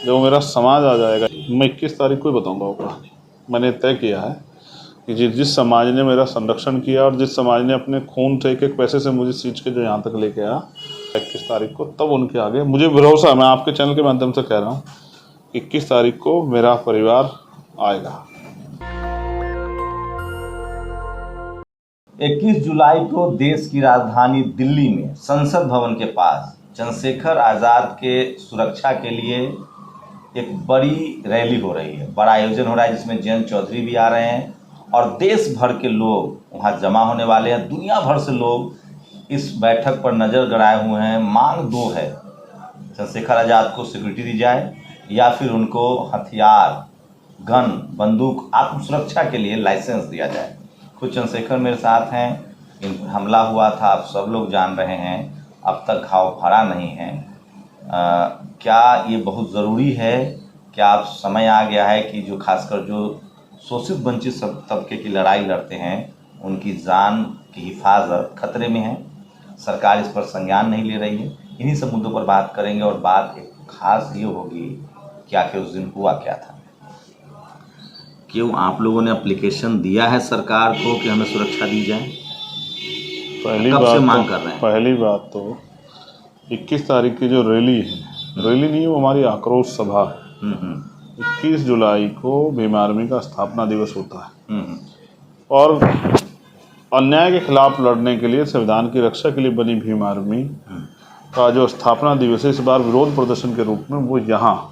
जब मेरा समाज आ जाएगा, मैं 21 तारीख को ही बताऊंगा वो कहानी। मैंने तय किया है कि जिस समाज ने मेरा संरक्षण किया और जिस समाज ने अपने खून से एक एक पैसे से मुझे सींच के जो यहाँ तक लेके आया, 21 तारीख को तब उनके आगे मुझे भरोसा है। मैं आपके चैनल के माध्यम से कह रहा हूँ, 21 तारीख को मेरा परिवार आएगा। 21 जुलाई को देश की राजधानी दिल्ली में संसद भवन के पास चंद्रशेखर आज़ाद के सुरक्षा के लिए एक बड़ी रैली हो रही है, बड़ा आयोजन हो रहा है जिसमें जयंत चौधरी भी आ रहे हैं और देश भर के लोग वहां जमा होने वाले हैं। दुनिया भर से लोग इस बैठक पर नज़र गड़ाए हुए हैं। मांग दो है, चंद्रशेखर आज़ाद को सिक्योरिटी दी जाए या फिर उनको हथियार, गन, बंदूक, आत्मसुरक्षा के लिए लाइसेंस दिया जाए। खुद चंद्रशेखर मेरे साथ हैं। हमला हुआ था, आप सब लोग जान रहे हैं, अब तक घाव भरा नहीं है। क्या ये बहुत ज़रूरी है? क्या अब समय आ गया है कि जो खासकर जो शोषित वंचित सब तबके की लड़ाई लड़ते हैं, उनकी जान की हिफाजत खतरे में है? सरकार इस पर संज्ञान नहीं ले रही है। इन्हीं सब मुद्दों पर बात करेंगे और बात एक खास ये होगी कि आखिर उस दिन हुआ क्या था। क्यों आप लोगों ने एप्लीकेशन दिया है सरकार को कि हमें सुरक्षा दी जाए? कब से मांग कर रहे हैं? पहली बात तो 21 तारीख की जो रैली है, रैली नहीं, वो हमारी आक्रोश सभा है। 21 जुलाई को भीम आर्मी का स्थापना दिवस होता है और अन्याय के खिलाफ लड़ने के लिए, संविधान की रक्षा के लिए बनी भीम आर्मी का जो स्थापना दिवस है, इस बार विरोध प्रदर्शन के रूप में वो यहाँ,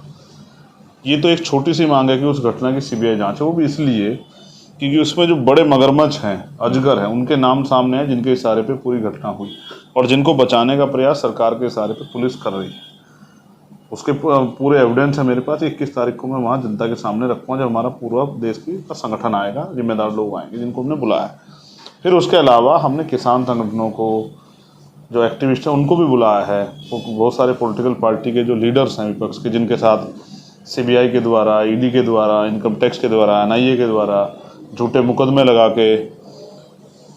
ये तो एक छोटी सी मांग है कि उस घटना की सीबीआई जांच है। वो भी इसलिए क्योंकि उसमें जो बड़े मगरमच्छ हैं, अजगर हैं, उनके नाम सामने हैं, जिनके इशारे पे पूरी घटना हुई और जिनको बचाने का प्रयास सरकार के इशारे पे पुलिस कर रही है। उसके पूरे एविडेंस है मेरे पास। 21 तारीख को मैं वहाँ जनता के सामने रखूँगा, जब हमारा पूरा देश का संगठन आएगा, जिम्मेदार लोग आएंगे जिनको हमने बुलाया है। फिर उसके अलावा हमने किसान संगठनों को, जो एक्टिविस्ट हैं, उनको भी बुलाया है। बहुत सारे पॉलिटिकल पार्टी के जो लीडर्स हैं विपक्ष के, जिनके साथ सीबीआई के द्वारा, ईडी के द्वारा, इनकम टैक्स के द्वारा, एनआईए के द्वारा झूठे मुकदमे लगा के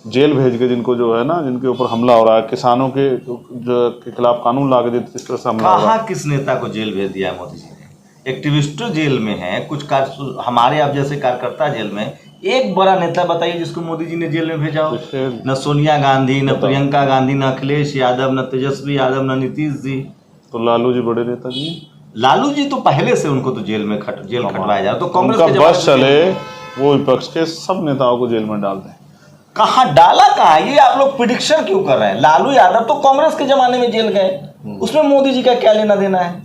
जेल भेज के, जिनको जो है ना, जिनके ऊपर हमला हो रहा है, किसानों के खिलाफ कानून ला के इस तरह से हमला हो रहा है। किस नेता को जेल भेज दिया है मोदी जी ने? एक्टिविस्ट जेल में है, कुछ हमारे आप जैसे कार्यकर्ता जेल में। एक बड़ा नेता बताइए जिसको मोदी जी ने जेल में भेजा हो। न सोनिया गांधी, न प्रियंका गांधी, न अखिलेश यादव, न तेजस्वी यादव, न नीतीश जी। तो लालू जी बड़े नेता जी। लालू जी तो पहले से उनको तो जेल खटवाया जा रहा, तो कांग्रेस के बस चले वो विपक्ष के सब नेताओं को जेल में डाल दें। कहाँ डाला, कहाँ? ये आप लोग प्रिडिक्शन क्यों कर रहे हैं? लालू यादव तो कांग्रेस के जमाने में जेल गए, उसमें मोदी जी का क्या लेना देना है?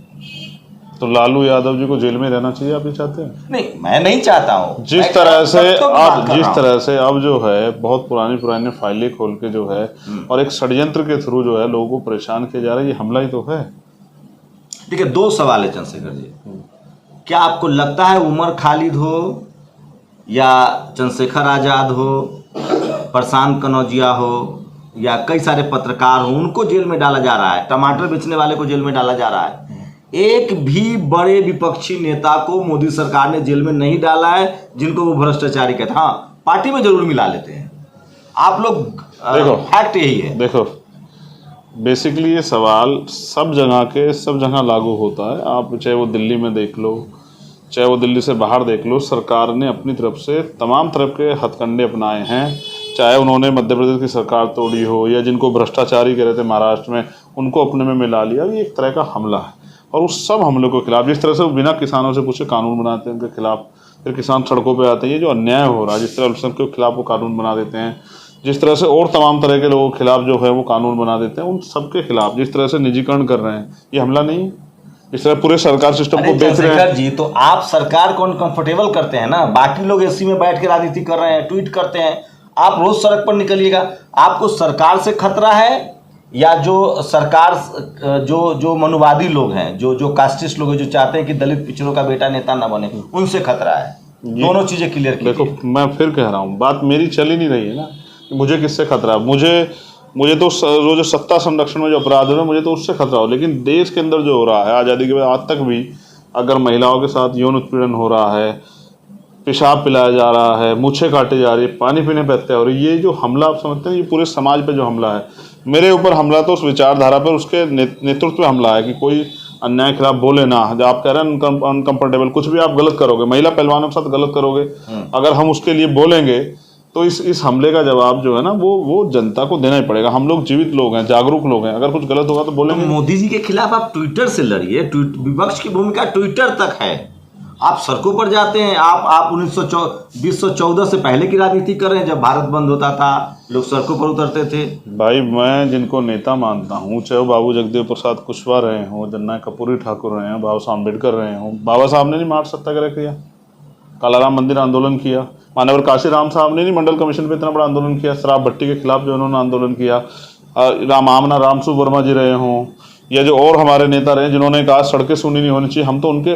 तो लालू यादव जी को जेल में रहना चाहिए, आप ये चाहते हैं? नहीं, मैं नहीं चाहता हूँ। जिस तरह से अब जो है बहुत पुरानी फाइलें खोल के जो है और एक षड्यंत्र के थ्रू जो है लोगों को परेशान किया जा रहा है, ये हमला ही तो है। देखिए, दो सवाल है चंद्रशेखर जी। क्या आपको लगता है उमर खालिद हो या चंद्रशेखर आज़ाद हो, प्रशांत कनौजिया हो या कई सारे पत्रकार हो, उनको जेल में डाला जा रहा है? टमाटर बेचने वाले को जेल में डाला जा रहा है। एक भी बड़े विपक्षी नेता को मोदी सरकार ने जेल में नहीं डाला है, जिनको वो भ्रष्टाचारी कहते हैं। हाँ, पार्टी में जरूर मिला लेते हैं। आप लोग देखो, फैक्ट यही है। देखो, बेसिकली ये सवाल सब जगह लागू होता है। आप चाहे वो दिल्ली में देख लो, चाहे वो दिल्ली से बाहर देख लो, सरकार ने अपनी तरफ से तमाम तरफ के हथकंडे अपनाए हैं। चाहे उन्होंने मध्य प्रदेश की सरकार तोड़ी हो या जिनको भ्रष्टाचारी कह रहे थे महाराष्ट्र में, उनको अपने में मिला लिया। ये एक तरह का हमला है और उस सब हमले के खिलाफ, जिस तरह से वो बिना किसानों से पूछे कानून बनाते हैं उनके खिलाफ, फिर किसान सड़कों पर आते हैं। ये जो अन्याय हो रहा है, जिस तरह उनके खिलाफ वो कानून बना देते हैं, जिस तरह से और तमाम तरह के लोगों के खिलाफ जो है वो कानून बना देते हैं, उन सबके खिलाफ जिस तरह से निजीकरण कर रहे हैं, ये हमला नहीं है? इस तरह पूरे सरकार सिस्टम को बेच रहे हैं जी। तो आप सरकार को अनकंफर्टेबल करते हैं ना। बाकी लोग एसी में बैठ के राजनीति कर रहे हैं, ट्वीट करते हैं, आप रोज सड़क पर निकलिएगा। आपको सरकार से खतरा है या जो सरकार, जो मनुवादी लोग हैं, जो कास्टिस्ट लोग हैं, जो चाहते हैं कि दलित पिछड़ों का बेटा नेता ना बने, उनसे खतरा है? दोनों चीजें क्लियर कीजिए। देखो, मैं फिर कह रहा हूँ, बात मेरी चल ही नहीं रही है ना। मुझे किससे खतरा है? मुझे तो जो सत्ता संरक्षण में जो अपराध हो रहे हैं, मुझे तो उससे खतरा हो। लेकिन देश के अंदर जो हो रहा है आज़ादी के बाद आज तक भी, अगर महिलाओं के साथ यौन उत्पीड़न हो रहा है, पेशाब पिलाया जा रहा है, मूछें काटे जा रही है, पानी पीने पर हत्या हो रही है, ये जो हमला आप समझते हैं, ये पूरे समाज पे जो हमला है। मेरे ऊपर हमला तो उस विचारधारा पर, उसके नेतृत्व पे हमला है कि कोई अन्याय के खिलाफ बोले ना। जो आप कह रहे हैं अनकंफर्टेबल, कुछ भी आप गलत करोगे, महिला पहलवानों के साथ गलत करोगे, अगर हम उसके लिए बोलेंगे तो इस हमले का जवाब जो है ना वो जनता को देना ही पड़ेगा। हम लोग जीवित लोग हैं, जागरूक लोग हैं, अगर कुछ गलत होगा तो बोलेंगे। मोदी जी के खिलाफ आप ट्विटर से लड़िए, विपक्ष की भूमिका ट्विटर तक है। आप सड़कों पर जाते हैं, आप 2014 से पहले की राजनीति कर रहे हैं, जब भारत बंद होता था लोग सड़कों पर उतरते थे। भाई मैं जिनको नेता मानता हूँ, चाहे वो बाबू जगदेव प्रसाद कुशवाहा रहे हों, जननायक कर्पूरी ठाकुर रहे हों, बाबा साहब अम्बेडकर रहे हों, बाबा साहब ने नहीं मार्च सत्याग्रह किया, कालाराम मंदिर आंदोलन किया, मानवर काशीराम साहब ने नहीं मंडल कमीशन पे इतना बड़ा आंदोलन किया, शराब भट्टी के खिलाफ जो उन्होंने आंदोलन किया, आमना रामसु वर्मा जी रहे हों, या जो और हमारे नेता रहे जिन्होंने कहा सड़कें सुनी नहीं होनी चाहिए, हम तो उनके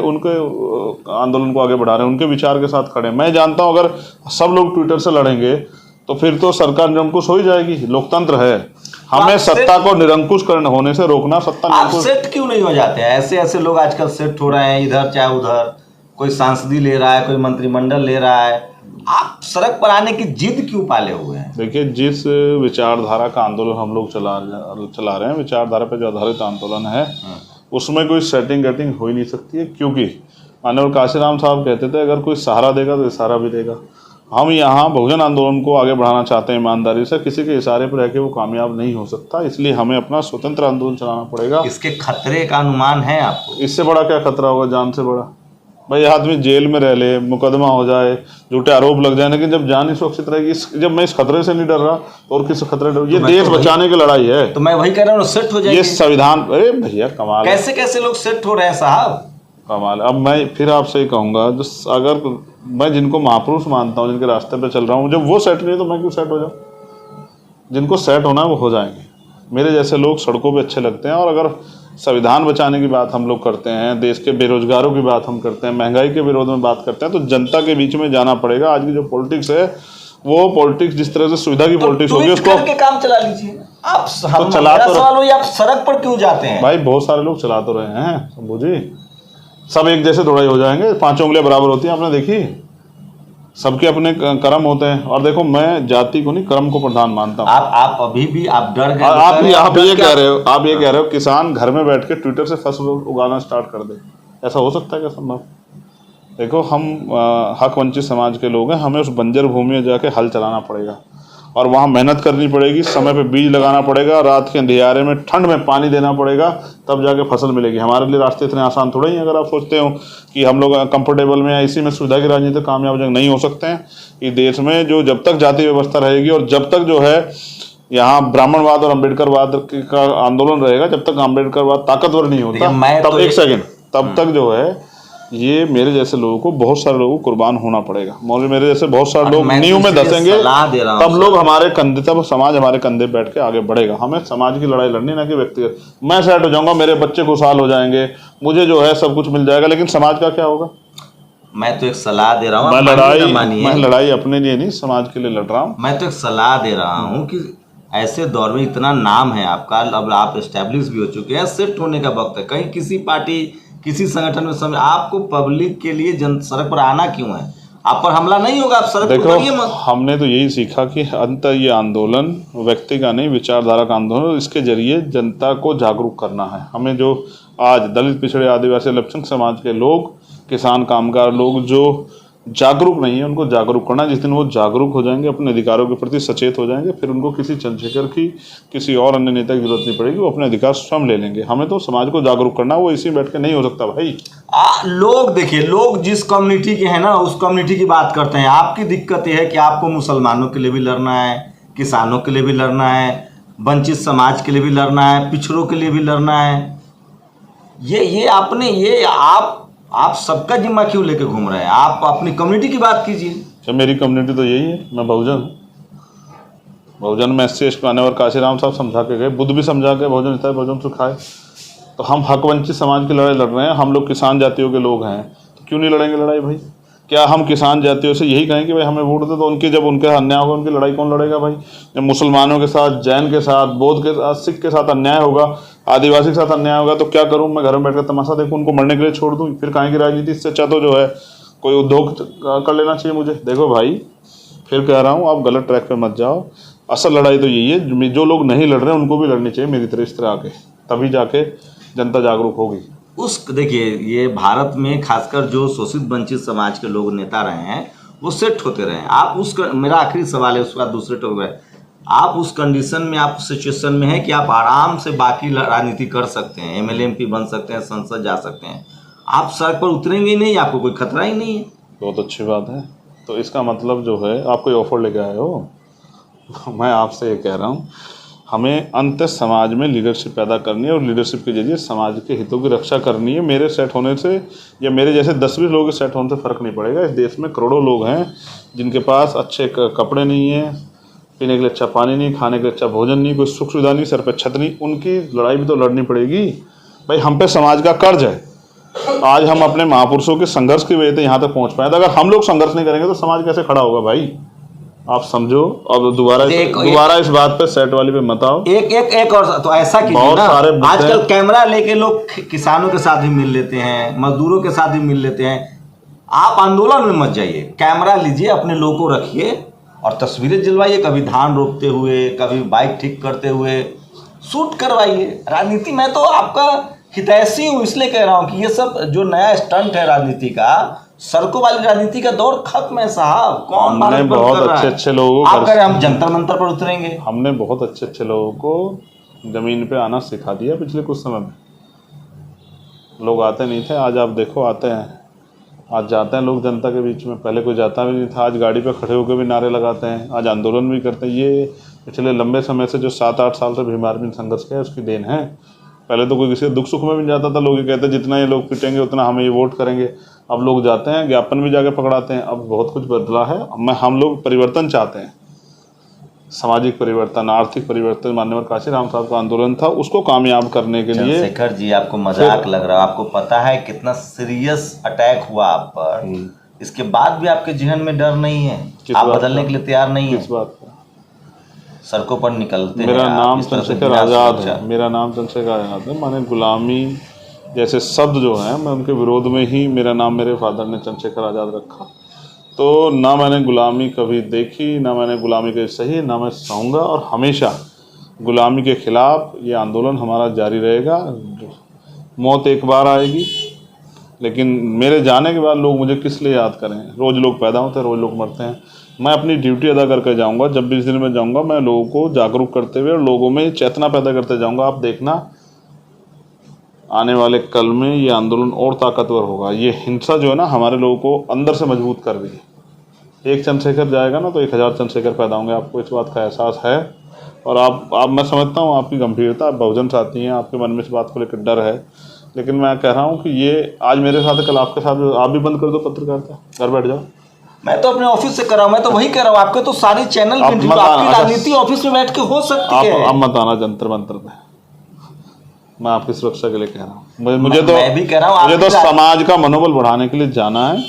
आंदोलन को आगे बढ़ा रहे हैं, उनके विचार के साथ खड़े हैं। मैं जानता हूं अगर सब लोग ट्विटर से लड़ेंगे तो फिर तो सरकार निरंकुश हो ही जाएगी। लोकतंत्र है, हमें सत्ता को निरंकुश करने होने से रोकना। सत्ता आप सेट क्यों नहीं हो जाते हैं? ऐसे लोग आजकल सेट हो रहे हैं, इधर चाहे उधर, कोई सांसदी ले रहा है, कोई मंत्रिमंडल ले रहा है। आप सड़क पर आने की जिद क्यों पाले हुए हैं? देखिए, जिस विचारधारा का आंदोलन हम लोग चला रहे हैं, विचारधारा पर जो आधारित आंदोलन है, उसमें कोई सेटिंग गेटिंग हो ही नहीं सकती है। क्योंकि मानवर काशीराम साहब कहते थे अगर कोई सहारा देगा तो इशारा भी देगा। हम यहाँ बहुजन आंदोलन को आगे बढ़ाना चाहते हैं ईमानदारी से, किसी के इशारे पर रह के वो कामयाब नहीं हो सकता, इसलिए हमें अपना स्वतंत्र आंदोलन चलाना पड़ेगा। इसके खतरे का अनुमान है आपको? इससे बड़ा क्या खतरा होगा? जान से बड़ा। भाई आदमी जेल में रह ले, मुकदमा हो जाए, झूठे आरोप लग जाए, लेकिन जब जान ही सुरक्षित रहेगी, जब मैं इस खतरे से नहीं डर रहा तो और किस खतरे डर? ये देश बचाने की लड़ाई है। तो मैं वही कह रहा हूँ, सेट हो जाएगी ये संविधान। अरे भैया कमाल, कैसे लोग सेट हो रहे हैं साहब, कमाल। अब मैं फिर आपसे ही कहूंगा, अगर मैं जिनको महापुरुष मानता हूँ, जिनके रास्ते पे चल रहा हूँ, जब वो सेट नहीं तो मैं क्यों सेट हो जाऊँ? जिनको सेट होना है वो हो जाएंगे। मेरे जैसे लोग सड़कों पे अच्छे लगते हैं। और अगर संविधान बचाने की बात हम लोग करते हैं, देश के बेरोजगारों की बात हम करते हैं, महंगाई के विरोध में बात करते हैं, तो जनता के बीच में जाना पड़ेगा। आज की जो पॉलिटिक्स है वो पॉलिटिक्स जिस तरह से सुविधा की पॉलिटिक्स होगी, उसको करके काम चला लीजिए आप। तो चला तो सवाल वही, आप सड़क पर क्यों जाते हैं? भाई बहुत सारे लोग चला तो रहे हैं, शंभू जी। सब एक जैसे थोड़ा ही हो जाएंगे, 5 उंगलियां बराबर होती हैं, आपने देखी? सबके अपने कर्म होते हैं। और देखो, मैं जाति को नहीं कर्म को प्रधान मानता हूँ। आप अभी भी आप डर गए? आप ये कह रहे हो किसान घर में बैठ के ट्विटर से फसल उगाना स्टार्ट कर दे, ऐसा हो सकता है क्या? संभव? देखो, हम हक वंचित समाज के लोग हैं, हमें उस बंजर भूमि में जाके हल चलाना पड़ेगा और वहाँ मेहनत करनी पड़ेगी, समय पे बीज लगाना पड़ेगा, रात के अंधियारे में ठंड में पानी देना पड़ेगा, तब जाके फसल मिलेगी। हमारे लिए रास्ते इतने आसान थोड़े ही। अगर आप सोचते हो कि हम लोग कंफर्टेबल में या इसी में सुविधा की राजनीति कामयाब जंग नहीं हो सकते हैं। इस देश में जो जब तक जाति व्यवस्था रहेगी और जब तक जो है यहाँ ब्राह्मणवाद और अम्बेडकरवाद का आंदोलन रहेगा, जब तक अम्बेडकरवाद ताकतवर नहीं होता, तब एक सेकेंड, तब तक जो है ये मेरे जैसे लोगों को, बहुत सारे लोगों को कुर्बान होना पड़ेगा। मेरे जैसे बहुत सारे लोग नींव में धंसेंगे, तब लोग हमारे कंधे, तब समाज हमारे कंधे बैठ के आगे बढ़ेगा। हमें समाज की लड़ाई लड़नी, ना कि व्यक्तिगत। मैं सेट हो जाऊंगा, मेरे बच्चे खुशहाल हो जाएंगे, मुझे जो है सब कुछ मिल जाएगा, लेकिन समाज का क्या होगा? मैं तो एक सलाह दे रहा हूँ, मैं लड़ाई अपने लिए नहीं, समाज के लिए लड़ रहा हूँ। मैं तो एक सलाह दे रहा हूँ कि ऐसे दौर में इतना नाम है आपका, अब आप एस्टेब्लिश भी हो चुके हैं, सेट होने का वक्त है। कहीं किसी पार्टी, किसी संगठन में समय, आपको पब्लिक के लिए सड़क पर आना क्यों है? आप पर हमला नहीं होगा, आप सड़क पर उतरिए मत। हमने तो यही सीखा कि अंत ये आंदोलन व्यक्ति का नहीं, विचारधारा का आंदोलन, इसके जरिए जनता को जागरूक करना है। हमें जो आज दलित, पिछड़े, आदिवासी, अल्पसंख्यक समाज के लोग, किसान, कामगार लोग जो जागरूक नहीं है, उनको जागरूक करना। जिस दिन वो जागरूक हो जाएंगे, अपने अधिकारों के प्रति सचेत हो जाएंगे, फिर उनको किसी चंद्रशेखर की, किसी और अन्य नेता की जरूरत नहीं पड़ेगी, वो अपने अधिकार स्वयं ले लेंगे। हमें तो समाज को जागरूक करना, वो इसी में बैठ के नहीं हो सकता भाई। लोग देखिए, लोग जिस कम्युनिटी के हैं ना, उस कम्युनिटी की बात करते हैं। आपकी दिक्कत यह है कि आपको मुसलमानों के लिए भी लड़ना है, किसानों के लिए भी लड़ना है, वंचित समाज के लिए भी लड़ना है, पिछड़ों के लिए भी लड़ना है। ये आपने, ये आप सबका जिम्मा क्यों लेके घूम रहे हैं? आप अपनी कम्युनिटी की बात कीजिए। अच्छा, मेरी कम्युनिटी तो यही है, मैं बहुजन हूँ। बहुजन में SC ST मानवर काशीराम साहब समझा के गए, बुद्ध भी समझा के बहुजन हिताय बहुजन सुखाए। तो हम हक वंचित समाज की लड़ाई लड़ रहे हैं। हम लोग किसान जातियों के लोग हैं, तो क्यों नहीं लड़ेंगे लड़ाई भाई? क्या हम किसान जातियों से यही कहें कि भाई हमें वोट दे? तो उनकी, जब उनके अन्याय होगा, उनकी लड़ाई कौन लड़ेगा भाई? जब मुसलमानों के साथ, जैन के साथ, बौद्ध के साथ, सिख के साथ अन्याय होगा, आदिवासी के साथ अन्याय होगा, तो क्या करूं मैं? घर में बैठकर तमाशा देखूं, उनको मरने के लिए छोड़ दूं? फिर काहे की राजनीति? इससे अच्छा तो जो है कोई उद्योग कर लेना चाहिए मुझे। देखो भाई, फिर कह रहा हूँ, आप गलत ट्रैक पे मत जाओ। असल लड़ाई तो यही है, जो लोग नहीं लड़ रहे हैं उनको भी लड़नी चाहिए मेरी तरह, इस तरह आके, तभी जाके जनता जागरूक होगी। देखिए, ये भारत में खासकर जो शोषित वंचित समाज के लोग नेता रहे हैं वो सेट होते रहे। आप मेरा आखिरी सवाल है, उसके बाद दूसरे टॉपिक है। आप उस कंडीशन में, आप उस सिचुएशन में हैं कि आप आराम से बाकी राजनीति कर सकते हैं, एमएलए एमपी बन सकते हैं, संसद जा सकते हैं, आप सड़क पर उतरेंगे ही नहीं, आपको कोई खतरा ही नहीं है। बहुत अच्छी बात है। तो इसका मतलब जो है, आप कोई ऑफर लेके आए हो? मैं आपसे ये कह रहा हूँ, हमें अंत समाज में लीडरशिप पैदा करनी है और लीडरशिप के जरिए समाज के हितों की रक्षा करनी है। मेरे सेट होने से या मेरे जैसे 10-20 लोगों के सेट होने से फ़र्क नहीं पड़ेगा। इस देश में करोड़ों लोग हैं जिनके पास अच्छे कपड़े नहीं हैं, पीने के लिए अच्छा पानी नहीं, खाने के लिए अच्छा भोजन नहीं, कोई सुख सुविधा नहीं, सर पे छत नहीं। उनकी लड़ाई भी तो लड़नी पड़ेगी भाई। हम पे समाज का कर्ज है। आज हम अपने महापुरुषों के संघर्ष की वजह से यहाँ तक पहुँच पाए। तो अगर हम लोग संघर्ष नहीं करेंगे तो समाज कैसे खड़ा होगा भाई? आप समझो। अब दोबारा इस बात पे सेट वाली पे मत आओ। एक और तो ऐसा कीजिए ना, आजकल कैमरा लेके लोग किसानों के साथ भी मिल लेते हैं, मजदूरों के साथ भी मिल लेते हैं। आप आंदोलन में मत जाइए, कैमरा लीजिए, अपने लोगों को रखिए और तस्वीरें जलवाइए, कभी धान रोपते हुए, कभी बाइक ठीक करते हुए, शूट करवाइए। राजनीति में तो आपका हितैषी हूँ, इसलिए कह रहा हूँ कि ये सब जो नया स्टंट है राजनीति का, सड़कों वाली राजनीति का दौर खत्म है साहब। कौन हमने बहुत अच्छे लोगों को, आप कह रहे हम जंतर मंतर पर उतरेंगे? हमने बहुत अच्छे लोगों को जमीन पे आना सिखा दिया पिछले कुछ समय में। लोग आते नहीं थे, आज आप देखो आते हैं। आज जाते हैं लोग जनता के बीच में, पहले कोई जाता भी नहीं था। आज गाड़ी पे खड़े होकर भी नारे लगाते हैं, आज आंदोलन भी करते हैं। ये पिछले लंबे समय से जो 7-8 साल से भीम आर्मी संघर्ष किया है उसकी देन है। पहले तो कोई किसी दुख सुख में भी जाता था, लोग ये कहते जितना ये लोग पिटेंगे उतना हमें ये वोट करेंगे। अब लोग जाते हैं, ज्ञापन भी जाके पकड़ाते हैं। अब बहुत कुछ बदला है। हम लोग परिवर्तन चाहते हैं, सामाजिक परिवर्तन, आर्थिक परिवर्तन। माननीय काशीराम साहब का आंदोलन था, उसको कामयाब करने के लिए। चंद्रशेखर जी, आपको मजाक लग रहा है? आपको पता है कितना सीरियस अटैक हुआ आप पर, इसके बाद भी आपके जहन में डर नहीं है? आप बदलने के लिए तैयार नहीं है? किस बात का? सड़कों पर निकलते हैं। मेरा नाम चंद्रशेखर आज़ाद है। मेरा नाम चंद्रशेखर आज़ाद है। माने गुलामी जैसे शब्द जो हैं, मैं उनके विरोध में ही मेरा नाम मेरे फादर ने चंद्रशेखर आज़ाद रखा। तो ना मैंने गुलामी कभी देखी, ना मैंने गुलामी के सही, ना मैं सहूँगा। और हमेशा गुलामी के खिलाफ ये आंदोलन हमारा जारी रहेगा। मौत एक बार आएगी, लेकिन मेरे जाने के बाद लोग मुझे किस लिए याद करें? रोज़ लोग पैदा होते हैं, रोज़ लोग मरते हैं। मैं अपनी ड्यूटी अदा करके जाऊंगा। जब भी इस दिन में जाऊंगा, मैं लोगों को जागरूक करते हुए और लोगों में चेतना पैदा करते जाऊंगा। आप देखना, आने वाले कल में ये आंदोलन और ताकतवर होगा। ये हिंसा जो है ना, हमारे लोगों को अंदर से मजबूत कर रही है। एक चंद्रशेखर जाएगा ना तो 1000 चंद्रशेखर पैदा होंगे। आपको इस बात का एहसास है? और आप मैं समझता हूँ आपकी गंभीरता, आप बहुजन साथी हैं, आपके मन में इस बात को लेकर डर है। लेकिन मैं कह रहा हूँ कि ये आज मेरे साथ है, कल आपके साथ। आप भी बंद कर दो पत्रकारिता, घर बैठ जाओ। मैं तो अपने ऑफिस से कर रहा हूँ, मैं तो वही कर रहा हूँ। आपके तो सारी चैनल आपकी राजनीति ऑफिस में बैठ के हो सकती है। आप मत आना जंतर मंतर पे, मैं आपकी सुरक्षा के लिए कह रहा हूँ। मुझे तो मैं भी कह रहा हूँ, मुझे तो समाज का मनोबल बढ़ाने के लिए जाना है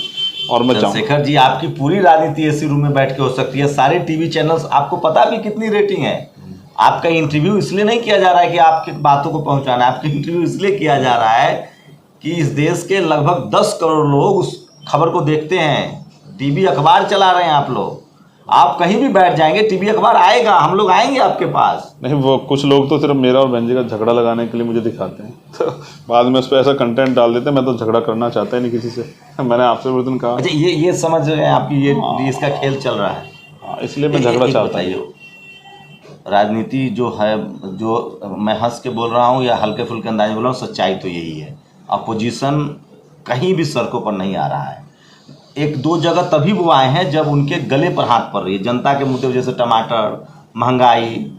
और मैं चाहूँगा। चंद्रशेखर जी, आपकी पूरी राजनीति एसी रूम में बैठ के हो सकती है। सारे टीवी चैनल्स, आपको पता भी कितनी रेटिंग है। आपका इंटरव्यू इसलिए नहीं किया जा रहा है कि आपकी बातों को पहुंचाना है, आपका इंटरव्यू इसलिए किया जा रहा है कि इस देश के लगभग 10 करोड़ लोग उस खबर को देखते हैं। टीवी अखबार चला रहे हैं आप लोग। आप कहीं भी बैठ जाएंगे, टीवी अखबार आएगा, हम लोग आएंगे आपके पास। नहीं, वो कुछ लोग तो सिर्फ मेरा और बहन जी का झगड़ा लगाने के लिए मुझे दिखाते हैं, तो बाद में उस पर ऐसा कंटेंट डाल देते हैं। मैं तो झगड़ा करना चाहता ही नहीं किसी से। मैंने आपसे उस दिन कहा। अच्छा, ये समझ रहे हैं आपकी, ये इसका खेल चल रहा है, इसलिए मैं झगड़ा चाहता हूँ। राजनीति जो है, जो मैं हंस के बोल रहा हूँ या हल्के फुल्के अंदाज में बोल रहा हूँ, सच्चाई तो यही है। अपोजिशन कहीं भी सड़कों पर नहीं आ रहा है। 1-2 जगह तभी वो आए हैं जब उनके गले पर हाथ पड़ रही है। जनता के मुद्दे जैसे टमाटर, महंगाई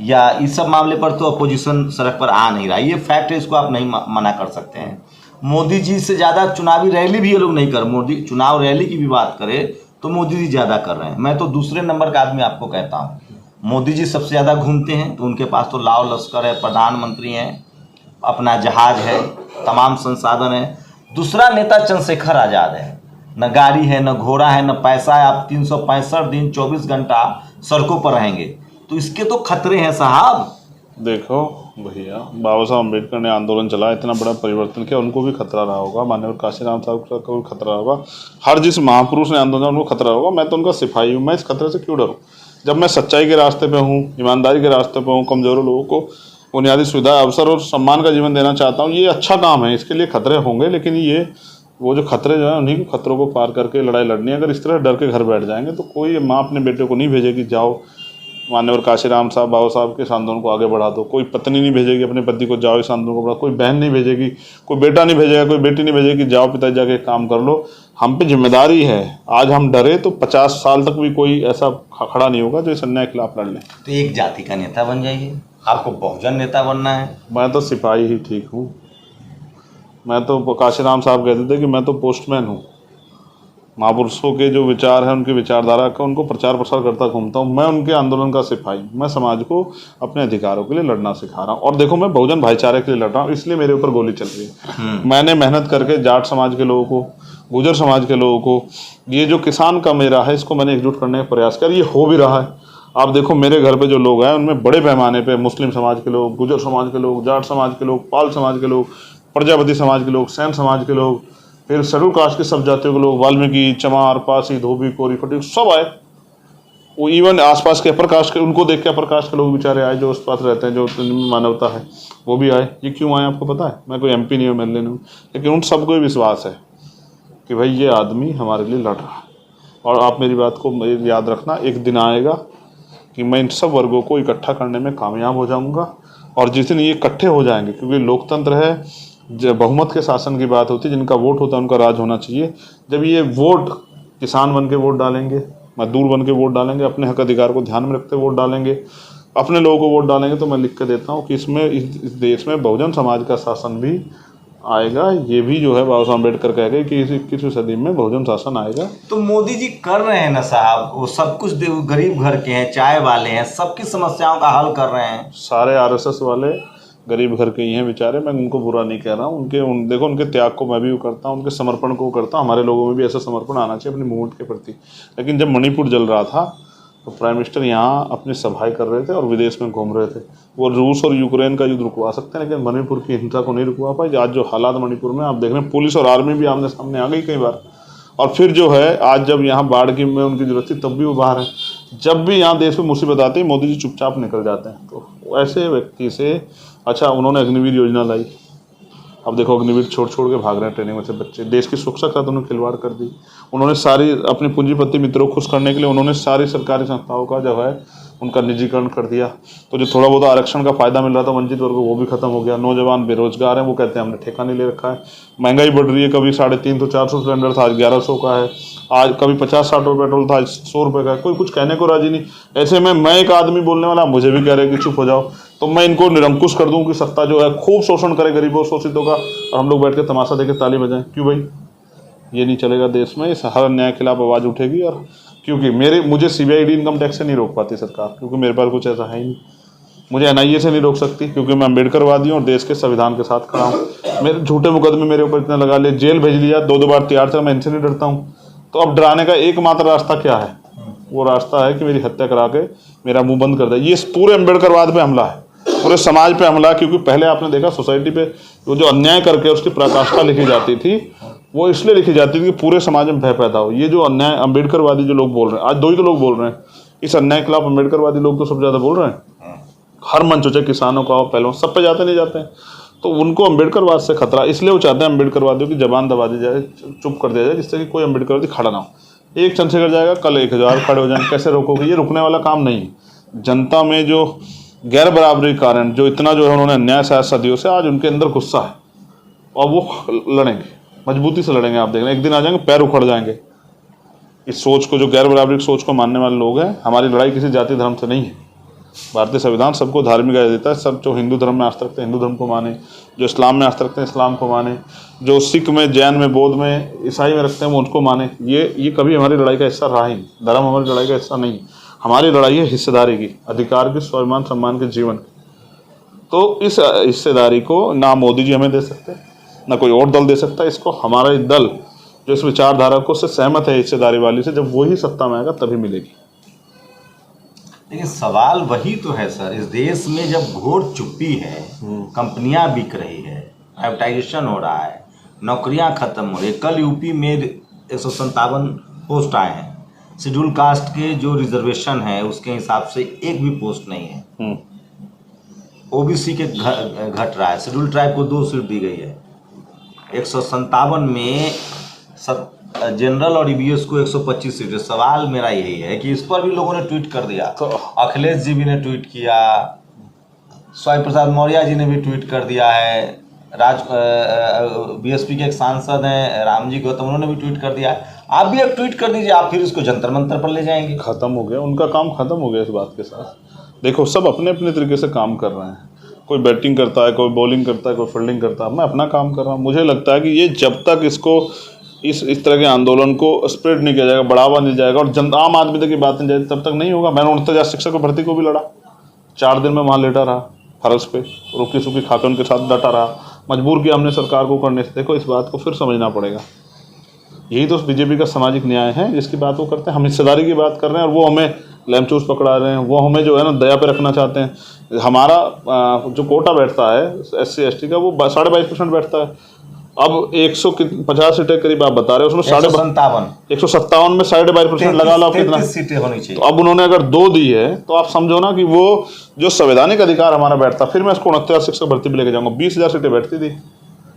या इस सब मामले पर तो अपोजिशन सड़क पर आ नहीं रहा। ये फैक्ट है, इसको आप नहीं मना कर सकते हैं। मोदी जी से ज़्यादा चुनावी रैली भी ये लोग नहीं कर। मोदी चुनाव रैली की भी बात करें तो मोदी जी ज़्यादा कर रहे हैं। मैं तो दूसरे नंबर का आदमी आपको कहता हूँ। मोदी जी सबसे ज़्यादा घूमते हैं, तो उनके पास तो लाव लश्कर है, प्रधानमंत्री हैं, अपना जहाज है, तमाम संसाधन है। दूसरा नेता चंद्रशेखर आज़ाद है। न गाड़ी है, न घोड़ा है, न पैसा है। आप 365 दिन 24 घंटा सड़कों पर रहेंगे, तो इसके तो खतरे हैं साहब। देखो भैया, बाबा साहब अम्बेडकर ने आंदोलन चलाया, इतना बड़ा परिवर्तन किया, उनको भी खतरा रहा होगा। माननीय काशीराम साहब को भी खतरा होगा। हर जिस महापुरुष ने आंदोलन, उनको खतरा होगा। मैं तो उनका सिपाही हूँ, मैं इस खतरे से क्यों डरूँ? जब मैं सच्चाई के रास्ते पे हूँ, ईमानदारी के रास्ते पे हूँ, कमज़ोर लोगों को बुनियादी सुविधा, अवसर और सम्मान का जीवन देना चाहता हूँ। ये अच्छा काम है, इसके लिए खतरे होंगे, लेकिन ये वो जो खतरे जो है उन्हीं खतरों को पार करके लड़ाई लड़नी है। अगर इस तरह डर के घर बैठ जाएंगे तो कोई माँ अपने बेटे को नहीं भेजेगी जाओ मान्यवर काशीराम साहब बाबा साहब के इस आंदोलन को आगे बढ़ा दो। कोई पत्नी नहीं भेजेगी अपने पति को जाओ इस आंदोलन को बढ़ा। कोई बहन नहीं भेजेगी, कोई बेटा नहीं भेजेगा, कोई बेटी नहीं भेजेगी जाओ पिताजी जाके काम कर लो। हम पे जिम्मेदारी है। आज हम डरे तो 50 साल तक भी कोई ऐसा खड़ा नहीं होगा जो इस अन्याय के खिलाफ लड़ ले। तो एक जाति का नेता बन जाइए, आपको बहुजन नेता बनना है। मैं तो सिपाही ही ठीक हूँ। मैं तो काशीराम साहब कहते थे कि मैं तो पोस्टमैन हूँ। महापुरुषों के जो विचार हैं उनकी विचारधारा का उनको प्रचार प्रसार करता घूमता हूँ। मैं उनके आंदोलन का सिपाही। मैं समाज को अपने अधिकारों के लिए लड़ना सिखा रहा हूँ। और देखो मैं बहुजन भाईचारे के लिए लड़ रहा हूँ, इसलिए मेरे ऊपर गोली चल रही है। मैंने मेहनत करके जाट समाज के लोगों को, गुर्जर समाज के लोगों को, ये जो किसान का मेरा है इसको मैंने एकजुट करने का प्रयास किया। ये हो भी रहा है। आप देखो मेरे घर पे जो लोग हैं उनमें बड़े पैमाने पे मुस्लिम समाज के लोग, गुर्जर समाज के लोग, जाट समाज के लोग, पाल समाज के लोग, प्रजापति समाज के लोग, सैन समाज के लोग, फिर शेड्यूल कास्ट की सब जातियों के लोग, वाल्मीकि, चमार, पासी, धोबी, कोरी, फटी सब आए। वो इवन आसपास के अपर कास्ट के, उनको देख के अपर कास्ट के लोग बेचारे आए जो उस पास रहते हैं, जो मानवता है वो भी आए। ये क्यों आए आपको पता है? मैं कोई MP नहीं हूँ, MLA नहीं हूँ, लेकिन उन सबको विश्वास है कि भाई ये आदमी हमारे लिए लड़ रहा है। और आप मेरी बात को याद रखना, एक दिन आएगा कि मैं इन सब वर्गों को इकट्ठा करने में कामयाब हो जाऊंगा। और जिस दिन ये इकट्ठे हो जाएंगे, क्योंकि लोकतंत्र है, जब बहुमत के शासन की बात होती है, जिनका वोट होता है उनका राज होना चाहिए। जब ये वोट किसान बन के वोट डालेंगे, मजदूर बन के वोट डालेंगे, अपने हक अधिकार को ध्यान में रखते वोट डालेंगे, अपने लोगों को वोट डालेंगे, तो मैं लिख के देता हूँ कि इसमें इस देश में बहुजन समाज का शासन भी आएगा। ये भी जो है बाबा साहब अम्बेडकर कह गए कि इस 21वीं सदी में बहुजन शासन आएगा। तो मोदी जी कर रहे हैं ना साहब, वो सब कुछ गरीब घर के हैं, चाय वाले हैं, सबकी समस्याओं का हल कर रहे हैं। सारे RSS वाले गरीब घर के ही हैं बेचारे। मैं उनको बुरा नहीं कह रहा हूँ। देखो उनके त्याग को मैं भी करता हूँ, उनके समर्पण को करता हूँ। हमारे लोगों में भी ऐसा समर्पण आना चाहिए अपने मूवमेंट के प्रति। लेकिन जब मणिपुर जल रहा था तो प्राइम मिनिस्टर यहाँ अपनी सभाएं कर रहे थे और विदेश में घूम रहे थे। वो रूस और यूक्रेन का युद्ध रुकवा सकते हैं, लेकिन मणिपुर की हिंसा को नहीं रुकवा पाए। आज जो हालात मणिपुर में आप देख रहे हैं, पुलिस और आर्मी भी आमने सामने आ गई कई बार। और फिर जो है आज जब यहाँ बाढ़ की में उनकी जरूरत थी तब भी वो बाहर है। जब भी यहाँ देश में मुसीबत आती है मोदी जी चुपचाप निकल जाते हैं। तो ऐसे व्यक्ति से, अच्छा उन्होंने अग्निवीर योजना लाई, अब देखो अग्निवीर छोड़ के भाग रहे हैं ट्रेनिंग में से बच्चे। देश की सुरक्षा का तो उन्होंने खिलवाड़ कर दी। उन्होंने सारी अपने पूंजीपति मित्रों को खुश करने के लिए उन्होंने सारी सरकारी संस्थाओं का जो है उनका निजीकरण कर दिया। तो जो थोड़ा बहुत आरक्षण का फायदा मिल रहा था वंचित वर्ग को, वो भी खत्म हो गया। नौजवान बेरोजगार हैं, वो कहते हैं हमने ठेका नहीं ले रखा है। महंगाई बढ़ रही है, कभी 350 400 सिलेंडर था, आज 1100 का है। आज कभी 50-60 रुपये पेट्रोल था, आज 100 रुपये का है। कोई कुछ कहने को राजी नहीं। ऐसे में मैं एक आदमी बोलने वाला, मुझे भी कह रहे कि चुप हो जाओ, तो मैं इनको निरंकुश कर दूं कि सत्ता जो है खूब शोषण करे गरीबों शोषितों का, और हम लोग बैठ के तमाशा देके ताली बजाएं। क्यों भाई? ये नहीं चलेगा देश में। इस हर अन्याय के खिलाफ आवाज़ उठेगी। और क्योंकि मुझे CBID इनकम टैक्स से नहीं रोक पाती सरकार, क्योंकि मेरे पास कुछ ऐसा है ही नहीं। मुझे NIA से नहीं रोक सकती, क्योंकि मैं अम्बेडकरवादी हूँ और देश के संविधान के साथ खड़ा हूँ। मेरे झूठे मुकदमे मेरे ऊपर इतने लगा ले, जेल भेज लिया, 2 बार तैयार था, मैं इनसे नहीं डरता हूँ। तो अब डराने का एकमात्र रास्ता क्या है? वो रास्ता है कि मेरी हत्या करा के मेरा मुंह बंद कर दे। ये पूरे अम्बेडकरवाद पे हमला है, पूरे समाज पे हमला। क्योंकि पहले आपने देखा सोसाइटी पे वो जो अन्याय करके उसकी पराकाष्ठा लिखी जाती थी, वो इसलिए लिखी जाती थी कि पूरे समाज में भय पैदा हो। ये जो अन्याय अम्बेडकरवादी जो लोग बोल रहे हैं, आज 2 ही तो लोग बोल रहे हैं इस अन्याय के खिलाफ, अम्बेडकरवादी लोग तो सबसे ज़्यादा बोल रहे हैं। हर मंच चाहे किसानों का हो, पहले सब पे जाते नहीं जाते हैं। तो उनको अम्बेडकरवाद से खतरा, इसलिए वो चाहते हैं अम्बेडकरवादियों की जबान दबा दी जाए, चुप कर दिया जाए, जिससे कि कोई अम्बेडकरवादी खड़ा ना हो। एक चंद्रशेखर जाएगा, कल 1000 खड़े हो जाएंगे। कैसे रोकोगे? ये रुकने वाला काम नहीं है। जनता में जो गैर बराबरी के कारण जो इतना जो है उन्होंने अन्याय सहा सदियों से, आज उनके अंदर गुस्सा है और वो लड़ेंगे, मजबूती से लड़ेंगे। आप देखना एक दिन आ जाएंगे, पैर उखड़ जाएंगे। इस सोच को, जो गैर बराबरी की सोच को मानने वाले लोग हैं, हमारी लड़ाई किसी जाति धर्म से नहीं है। भारतीय संविधान सबको धार्मिक आज़ादी देता है। सब जो हिंदू धर्म में आस्था रखते हैं हिंदू धर्म को माने, जो इस्लाम में आस्था रखते हैं इस्लाम को माने, जो सिख में, जैन में, बौद्ध में, ईसाई में रखते हैं वो उनको माने। ये कभी हमारी लड़ाई का हिस्सा रहा ही नहीं। धर्म हमारी लड़ाई का हिस्सा नहीं है। हमारी लड़ाई है हिस्सेदारी की, अधिकार की, स्वाभिमान सम्मान के जीवन की। तो इस हिस्सेदारी को ना मोदी जी हमें दे सकते, ना कोई और दल दे सकता। इसको हमारा दल जो इस विचारधारा को से सहमत है हिस्सेदारी वाली से, जब वही सत्ता में आएगा तभी मिलेगी। लेकिन सवाल वही तो है सर, इस देश में जब घोर चुप्पी है, कंपनियां बिक रही है, प्राइवेटाइजेशन हो रहा है, नौकरियां खत्म हो रही है। कल यूपी में 157 पोस्ट आए हैं। शेड्यूल कास्ट के जो रिजर्वेशन है उसके हिसाब से एक भी पोस्ट नहीं है। ओबीसी के घट रहा है, शेड्यूल ट्राइब को 2 सीट दी गई है, 157 में जनरल और ईबीएस को 125 सीटें। सवाल मेरा यही है कि इस पर भी लोगों ने ट्वीट कर दिया, तो अखिलेश जी भी ने ट्वीट किया, स्वामी प्रसाद मौर्य जी ने भी ट्वीट कर दिया है, बीएसपी के एक सांसद हैं रामजी गौतम, उन्होंने भी ट्वीट कर दिया है। आप भी एक ट्वीट कर दीजिए, आप फिर इसको जंतर मंतर पर ले जाएंगे। खत्म हो गया, उनका काम खत्म हो गया इस बात के साथ। देखो, सब अपने अपने तरीके से काम कर रहे हैं, कोई बैटिंग करता है, कोई बॉलिंग करता है, कोई फील्डिंग करता है, मैं अपना काम कर रहा हूँ। मुझे लगता है कि ये जब तक इसको इस तरह के आंदोलन को स्प्रेड नहीं किया जाएगा, बढ़ावा नहीं जाएगा और आम आदमी तक की बात नहीं जाएगी, तब तक नहीं होगा। मैंने 49,000 शिक्षक भर्ती को भी लड़ा, 4 दिन में वहाँ लेटा रहा फर्श पे, रुकी सुखी खाकर उनके साथ डटा रहा, मजबूर किया हमने सरकार को करने से। देखो, इस बात को फिर समझना पड़ेगा, यही तो बीजेपी का सामाजिक न्याय है जिसकी बात वो करते हैं। हम हिस्सेदारी की बात कर रहे हैं और वो हमें लैमचूस पकड़ा रहे हैं, वो हमें जो है ना दया पे रखना चाहते हैं। हमारा जो कोटा बैठता है SC ST का, वो 22.5% बैठता है। अब 150 सीटें करीब आप बता रहे हो, उसमें 157 में 22.5% लगा लो, कितना सीटें होनी चाहिए। तो अब उन्होंने अगर 2 दी है तो आप समझो ना कि वो जो संवैधानिक अधिकार हमारा बैठता। फिर मैं इसको 69,000 शिक्षक भर्ती भी लेके जाऊंगा। 20,000 सीटें बैठती थी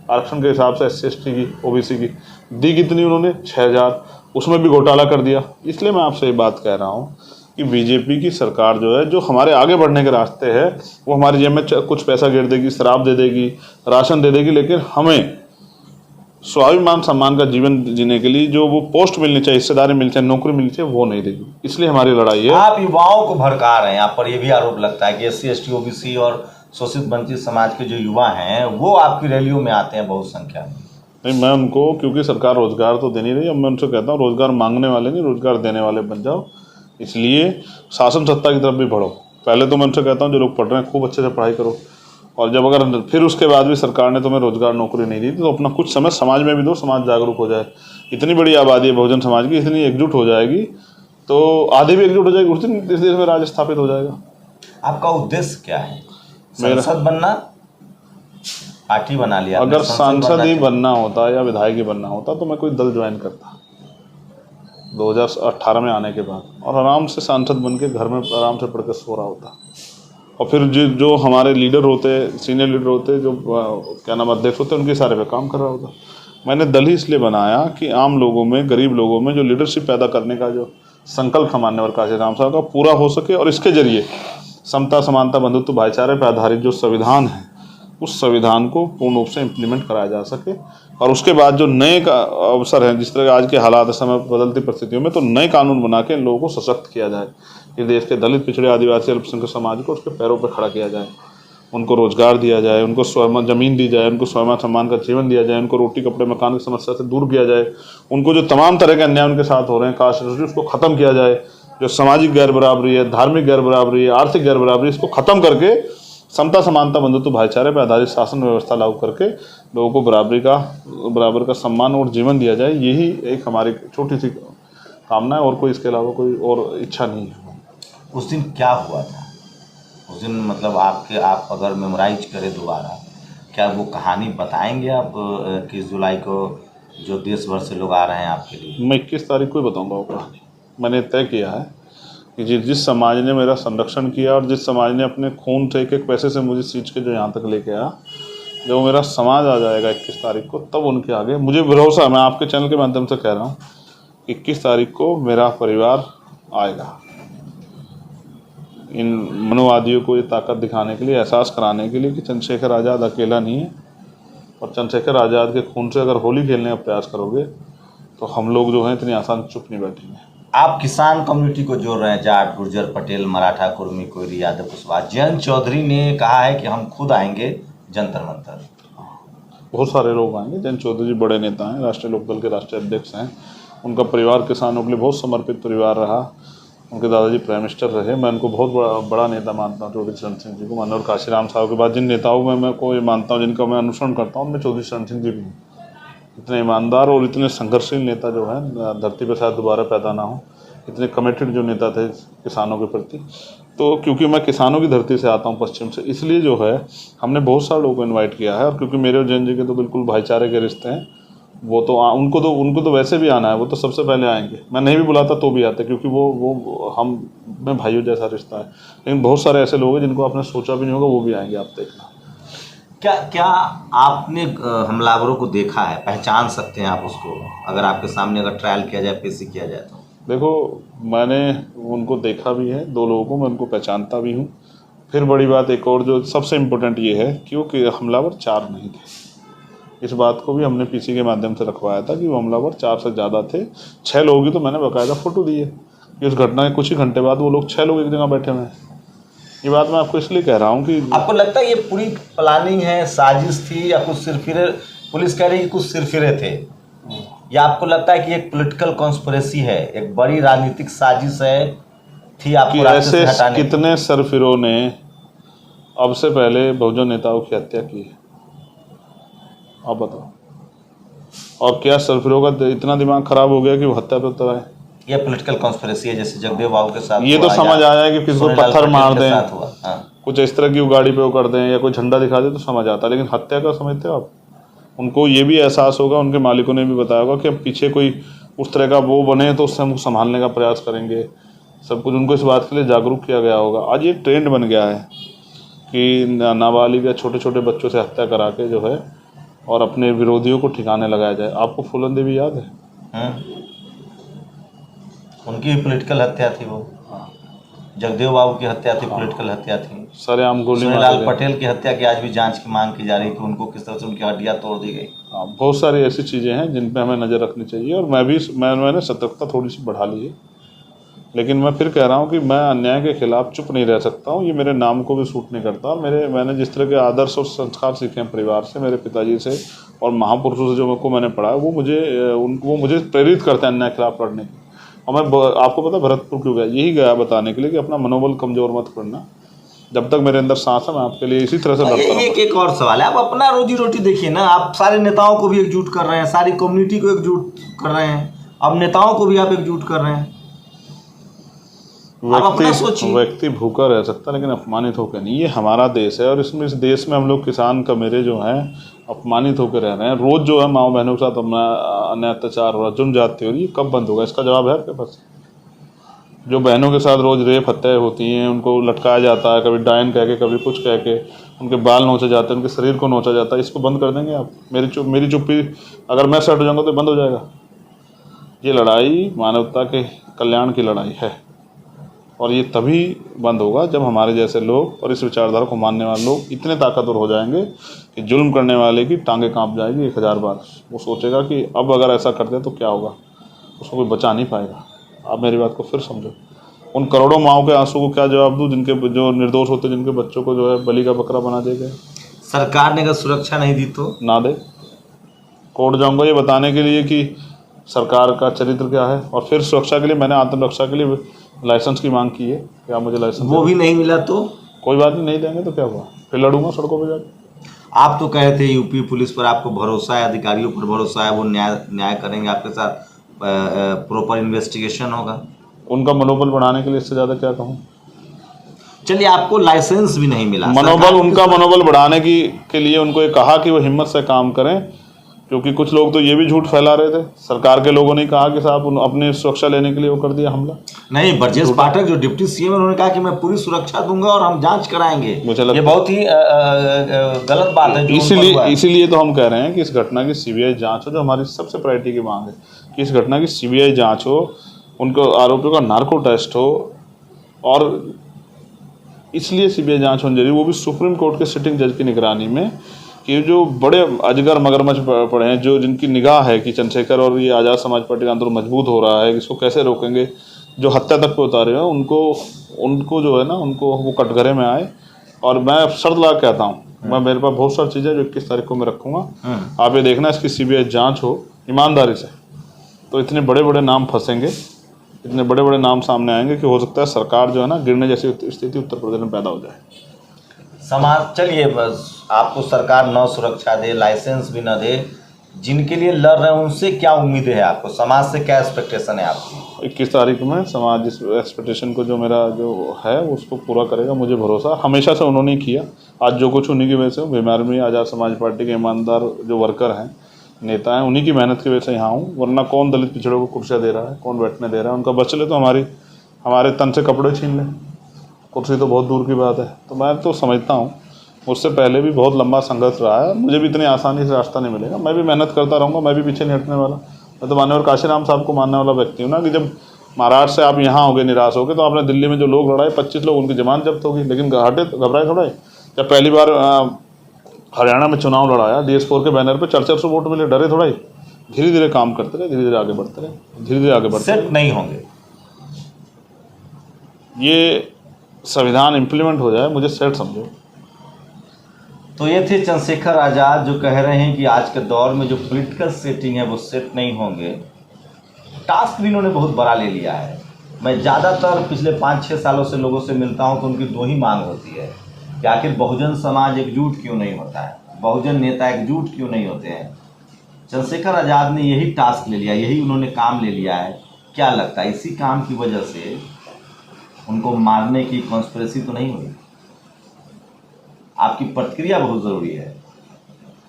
आरक्षण के हिसाब से SC ST की, OBC की, दी कितनी उन्होंने 6,000, उसमें भी घोटाला कर दिया। इसलिए मैं आपसे ये बात कह रहा हूँ कि बीजेपी की सरकार जो है, जो हमारे आगे बढ़ने के रास्ते है, वो हमारी जेब में कुछ पैसा गिर देगी, शराब दे देगी, राशन दे देगी, लेकिन हमें स्वाभिमान सम्मान का जीवन जीने के लिए जो वो पोस्ट मिलनी चाहिए, हिस्सेदारी मिलनी चाहिए, नौकरी मिलनी चाहिए, वो नहीं देगी। इसलिए हमारी लड़ाई है। आप युवाओं को भड़का रहे हैं, आप पर यह भी आरोप लगता है कि SC ST OBC और शोषित वंचित समाज के जो युवा हैं वो आपकी रैलियों में आते हैं बहुत संख्या में। नहीं, मैं उनको, क्योंकि सरकार रोजगार तो दे नहीं रही, अब मैं उनसे कहता हूँ रोजगार मांगने वाले नहीं, रोजगार देने वाले बन जाओ। इसलिए शासन सत्ता की तरफ भी बढ़ो। पहले तो मैं उनसे कहता हूँ जो लोग पढ़ रहे हैं खूब अच्छे से पढ़ाई करो, और जब अगर फिर उसके बाद भी सरकार ने तुम्हें रोजगार नौकरी नहीं दी तो अपना कुछ समय समाज में भी दो, समाज जागरूक हो जाए। इतनी बड़ी आबादी है बहुजन समाज की, इतनी एकजुट हो जाएगी तो आधे भी एकजुट हो जाएगी, उस दिन इस देश में राज स्थापित हो जाएगा। आपका उद्देश्य क्या है? सांसद बनना, पार्टी बना लिया? अगर सांसद ही बनना होता या विधायक ही बनना होता तो मैं कोई दल ज्वाइन करता 2018 में आने के बाद, और आराम से सांसद बन के घर में आराम से पढ़ के सो रहा होता। और फिर जो हमारे लीडर होते, सीनियर लीडर होते, जो क्या नाम अध्यक्ष होते, उनके सारे पे काम कर रहा होता। मैंने दल ही इसलिए बनाया कि आम लोगों में, गरीब लोगों में जो लीडरशिप पैदा करने का जो संकल्प था माननीय काशीराम साहब का, पूरा हो सके, और इसके जरिए समता, समानता, बंधुत्व, भाईचारे पर आधारित जो संविधान है, उस संविधान को पूर्ण रूप से इम्प्लीमेंट कराया जा सके। और उसके बाद जो नए का अवसर है, जिस तरह आज के हालात समय बदलती परिस्थितियों में, तो नए कानून बना के इन लोगों को सशक्त किया जाए। इस देश के दलित, पिछड़े, आदिवासी, अल्पसंख्यक समाज को उसके पैरों पर खड़ा किया जाए, उनको रोजगार दिया जाए, उनको स्वयं जमीन दी जाए, उनको स्वयं सम्मान का जीवन दिया जाए, उनको रोटी कपड़े मकान की समस्या से दूर किया जाए, उनको जो तमाम तरह के अन्याय उनके साथ हो रहे हैं, कास्ट उसको ख़त्म किया जाए, जो सामाजिक गैर बराबरी है, धार्मिक गैर बराबरी है, आर्थिक गैर बराबरी, इसको ख़त्म करके समता, समानता, बंधुत्व, भाईचारे पर आधारित शासन व्यवस्था लागू करके लोगों को बराबर का सम्मान और जीवन दिया जाए। यही एक हमारी छोटी सी कामना है, और कोई इसके अलावा कोई और इच्छा नहीं है। उस दिन क्या हुआ था? उस दिन मतलब आप अगर मेमोराइज करें दोबारा, क्या वो कहानी बताएंगे आप? 21 जुलाई को जो देश भर से लोग आ रहे हैं आपके लिए। मैं 21 तारीख को ही बताऊँगा वो कहानी। मैंने तय किया है कि जिस समाज ने मेरा संरक्षण किया और जिस समाज ने अपने खून से एक एक पैसे से मुझे सींच के जो यहाँ तक लेके आया, जब मेरा समाज आ जाएगा 21 तारीख को, तब उनके आगे मुझे भरोसा है, मैं आपके चैनल के माध्यम से कह रहा हूँ, 21 तारीख को मेरा परिवार आएगा। इन मनोवादियों को ये ताकत दिखाने के लिए, एहसास कराने के लिए कि चंद्रशेखर आज़ाद अकेला नहीं है, और चंद्रशेखर आज़ाद के खून से अगर होली खेलने का प्रयास करोगे तो हम लोग जो हैं इतनी आसान चुप नहीं बैठेंगे। आप किसान कम्युनिटी को जोड़ रहे हैं, जाट, गुर्जर, पटेल, मराठा, कुर्मी, कोयरी, यादव, कुशवाहा। जयंत चौधरी ने कहा है कि हम खुद आएंगे जंतर मंतर। बहुत सारे लोग आएंगे। जयंत चौधरी जी बड़े नेता हैं, राष्ट्रीय लोकदल के राष्ट्रीय अध्यक्ष हैं। उनका परिवार किसानों के लिए बहुत समर्पित परिवार रहा। उनके दादाजी प्राइम मिनिस्टर रहे। मैं उनको बहुत बड़ा नेता मानता हूँ, चौधरी चरण सिंह जी को। माननीय काशीराम साहब के बाद जिन नेताओं में मैं को ये मानता हूँ, जिनका मैं अनुसरण करता हूँ, उनमें चौधरी चरण सिंह जी भी हैं। इतने ईमानदार और इतने संघर्षशील नेता जो हैं, धरती पर शायद दोबारा पैदा ना हो। इतने कमिटेड जो नेता थे किसानों के प्रति। तो क्योंकि मैं किसानों की धरती से आता हूँ, पश्चिम से, इसलिए जो है हमने बहुत सारे लोगों को इनवाइट किया है। और क्योंकि मेरे और जैन जी के तो बिल्कुल भाईचारे के रिश्ते हैं, उनको तो वैसे भी आना है, वो तो सबसे पहले आएंगे। मैं नहीं भी बुलाता तो भी आते, क्योंकि वो हम में भाइयों जैसा रिश्ता है। लेकिन बहुत सारे ऐसे लोग हैं जिनको आपने सोचा भी नहीं होगा, वो भी आएंगे, आप देखना। क्या क्या आपने हमलावरों को देखा है, पहचान सकते हैं आप उसको, अगर आपके सामने अगर ट्रायल किया जाए, पेशी किया जाए तो? देखो, मैंने उनको देखा भी है, 2 लोगों को मैं उनको पहचानता भी हूँ। फिर बड़ी बात एक और जो सबसे इम्पोर्टेंट ये है कि वो हमलावर 4 नहीं थे। इस बात को भी हमने पीसी के माध्यम से रखवाया था कि वो हमलावर 4 से ज़्यादा थे। 6 लोगों की तो मैंने बाकायदा फ़ोटो दी है कि उस घटना के कुछ ही घंटे बाद वो लोग 6 लोग एक जगह बैठे हुए हैं। ये बात मैं आपको इसलिए कह रहा हूँ कि आपको लगता है ये पूरी प्लानिंग है, साजिश थी, या कुछ सिरफिरे? पुलिस कह रही है कि कुछ सिरफिरे थे, या आपको लगता है कि एक पॉलिटिकल कॉन्स्पिरेसी है, एक बड़ी राजनीतिक साजिश है थी आपको कि रास्ते से ऐसे हटाने? कितने सरफिरों ने अब से पहले बहुजन नेताओं की हत्या की है, आप बताओ। और क्या सरफिरों का इतना दिमाग खराब हो गया कि वो हत्या पे उतर आए? ये पॉलिटिकल कॉन्स्पिरेसी है, जैसे जगदेव बाबू के साथ ये हुआ, तो समझ आ जाए कि किसी को सोनेलाल पत्थर पटेल मार के दें, साथ हुआ। हाँ। कुछ इस तरह की वो गाड़ी पे वो कर दें या कोई झंडा दिखा दे तो समझ आता है। लेकिन हत्या का समझते हो आप? उनको ये भी एहसास होगा, उनके मालिकों ने भी बताया होगा कि अब पीछे कोई उस तरह का वो बने तो उससे हम संभालने का प्रयास करेंगे। सब कुछ उनको इस बात के लिए जागरूक किया गया होगा। आज ये ट्रेंड बन गया है कि नाबालिग या छोटे छोटे बच्चों से हत्या करा के जो है और अपने विरोधियों को ठिकाने लगाया जाए। आपको फूलन देवी याद है? उनकी भी पॉलिटिकल हत्या थी वो। जगदेव बाबू की हत्या थी, पॉलिटिकल हत्या थी। सरेआम गोली मारी सोनेलाल गई। पटेल की हत्या की आज भी जांच की मांग की जा रही है कि उनको किस तरह से उनकी हड्डियां तोड़ दी गई। हाँ, बहुत सारी ऐसी चीज़ें हैं जिन पे हमें नज़र रखनी चाहिए। और मैंने सतर्कता थोड़ी सी बढ़ा ली है। लेकिन मैं फिर कह रहा हूँ कि मैं अन्याय के खिलाफ चुप नहीं रह सकता हूँ। ये मेरे नाम को भी सूट नहीं करता। मैंने जिस तरह के आदर्श और संस्कार सीखे हैं परिवार से, मेरे पिताजी से और महापुरुषों से जो मैंने पढ़ा है, वो मुझे प्रेरित करते हैं अन्याय के खिलाफ लड़ने की। और मैं आपको पता भरतपुर क्यों गया? यही गया बताने के लिए कि अपना मनोबल कमज़ोर मत करना। जब तक मेरे अंदर सांस है मैं आपके लिए इसी तरह से लड़ता रहूंगा। एक और सवाल है, आप अपना रोजी रोटी देखिए ना। आप सारे नेताओं को भी एकजुट कर रहे हैं, सारी कम्युनिटी को एकजुट कर रहे हैं, अब नेताओं को भी आप एकजुट कर रहे हैं। व्यक्ति भूखा रह सकता लेकिन अपमानित होकर नहीं। ये हमारा देश है और इस देश में हम लोग किसान कमेरे जो हैं अपमानित होकर रह रहे हैं। रोज जो है माओ बहनों के साथ अपना अन्याय अत्याचार हो रहा है, जुर्म जाती हो रही है। कब बंद होगा? इसका जवाब है आपके पास? जो बहनों के साथ रोज रेप हत्याएं होती हैं, उनको लटकाया जाता है, कभी डायन कह के, कभी कुछ कह के, उनके बाल नोचे जाते हैं, उनके शरीर को नोचा जाता है, इसको बंद कर देंगे आप? मेरी चुप्पी अगर मैं सेट हो जाऊँगा तो बंद हो जाएगा? ये लड़ाई मानवता के कल्याण की लड़ाई है और ये तभी बंद होगा जब हमारे जैसे लोग और इस विचारधारा को मानने वाले लोग इतने ताकतवर हो जाएंगे कि जुल्म करने वाले की टांगें कांप जाएगी 1000 बार। वो सोचेगा कि अब अगर ऐसा कर दे तो क्या होगा, उसको कोई बचा नहीं पाएगा। आप मेरी बात को फिर समझो। उन करोड़ों माओं के आंसू को क्या जवाब दूँ जिनके जो निर्दोष होते, जिनके बच्चों को जो है बलि का बकरा बना दिया गया? सरकार ने अगर सुरक्षा नहीं दी तो ना दे। कोर्ट जाऊँगा ये बताने के लिए कि सरकार का चरित्र क्या है। और फिर सुरक्षा के लिए मैंने आत्मरक्षा के लिए लाइसेंस की मांग की है कि आप मुझे लाइसेंस वो भी नहीं मिला तो कोई बात नहीं देंगे तो क्या हुआ? फिर लड़ूंगा सड़कों पर जाकर। आप तो कहे थे यूपी पुलिस पर आपको भरोसा है, अधिकारियों पर भरोसा है, वो न्याय करेंगे आपके साथ, प्रॉपर इन्वेस्टिगेशन होगा। उनका मनोबल बढ़ाने के लिए इससे ज़्यादा क्या कहूँ? चलिए, आपको लाइसेंस भी नहीं मिला। उनका मनोबल बढ़ाने के लिए उनको ये कहा कि वो हिम्मत से काम करें, क्योंकि कुछ लोग तो ये भी झूठ फैला रहे थे। सरकार के लोगों ने कहा कि साहब अपनी सुरक्षा लेने के लिए वो कर दिया हमला। नहीं, ब्रजेश पाठक जो डिप्टी सीएम उन्होंने कहा कि मैं पूरी सुरक्षा दूंगा और हम जांच कराएंगे। ये बहुत ही गलत बात है। इसीलिए तो हम कह रहे हैं कि इस घटना की सीबीआई जांच हो, जो हमारी सबसे प्रायोरिटी की मांग है कि इस घटना की सीबीआई जांच हो, उनको आरोपियों का नार्को टेस्ट हो। और इसलिए सीबीआई जांच होनी जरूरी, वो भी सुप्रीम कोर्ट के सिटिंग जज की निगरानी में, कि जो बड़े अजगर मगरमच्छ पड़े हैं, जो जिनकी निगाह है कि चंद्रशेखर और ये आज़ाद समाज पार्टी का आंदोलन मजबूत हो रहा है, इसको कैसे रोकेंगे, जो हत्या तक पे उतारे हैं, उनको जो है ना, उनको वो कटघरे में आए। और मैं शर्त लगा कहता हूँ, मेरे पास बहुत सारी चीज़ें जो 21 तारीख को मैं रखूँगा। आप ये देखना इसकी सीबीआई जाँच हो ईमानदारी से, तो इतने बड़े बड़े नाम फंसेंगे, इतने बड़े बड़े नाम सामने आएंगे कि हो सकता है सरकार जो है ना गिरने जैसी स्थिति उत्तर प्रदेश में पैदा हो जाए। समाज, चलिए, बस आपको सरकार न सुरक्षा दे, लाइसेंस भी न दे, जिनके लिए लड़ रहे हैं उनसे क्या उम्मीद है आपको? समाज से क्या एक्सपेक्टेशन है आपकी? 21 तारीख में समाज इस एक्सपेक्टेशन को जो मेरा जो है उसको पूरा करेगा, मुझे भरोसा। हमेशा से उन्होंने किया, आज जो कुछ उन्हीं की वजह से भीम आर्मी आज़ाद समाज पार्टी के ईमानदार जो वर्कर हैं नेता हैं, उन्हीं की मेहनत की वजह से यहाँ हूँ, वरना कौन दलित पिछड़ों को कुर्सियाँ दे रहा है, कौन बैठने दे रहा है। उनका बच चले तो हमारे तन से कपड़े छीन लें, कुर्सी तो बहुत दूर की बात है। तो मैं तो समझता हूँ मुझसे पहले भी बहुत लंबा संघर्ष रहा है, मुझे भी इतनी आसानी से रास्ता नहीं मिलेगा। मैं भी मेहनत करता रहूँगा, मैं भी पीछे नहीं हटने वाला। मैं तो मान्यवर काशीराम साहब को मानने वाला व्यक्ति हूँ ना, कि जब महाराष्ट्र से आप यहाँ होगे निराश होगे, तो आपने दिल्ली में जो लोग लड़ाए 25 लोग, उनकी जमानत जब्त होगी, लेकिन घबराए थोड़ा। जब पहली बार हरियाणा में चुनाव लड़ाया, DS4 के बैनर पे 400 वोट मिले, डरे थोड़ा ही। धीरे धीरे काम करते रहे, धीरे धीरे आगे बढ़ते रहे, धीरे धीरे आगे बढ़ते सेट नहीं होंगे, ये संविधान इम्प्लीमेंट हो जाए, मुझे सेट समझो। तो ये थे चंद्रशेखर आज़ाद, जो कह रहे हैं कि आज के दौर में जो पॉलिटिकल सेटिंग है वो सेट नहीं होंगे। टास्क भी इन्होंने बहुत बड़ा ले लिया है। मैं ज़्यादातर पिछले 5-6 सालों से लोगों से मिलता हूं तो उनकी दो ही मांग होती है कि आखिर बहुजन समाज एकजुट क्यों नहीं होता है, बहुजन नेता एकजुट क्यों नहीं होते हैं। चंद्रशेखर आज़ाद ने यही टास्क ले लिया, यही उन्होंने काम ले लिया है। क्या लगता है इसी काम की वजह से उनको मारने की कॉन्स्पिरेसी तो नहीं हुई? आपकी प्रतिक्रिया बहुत ज़रूरी है।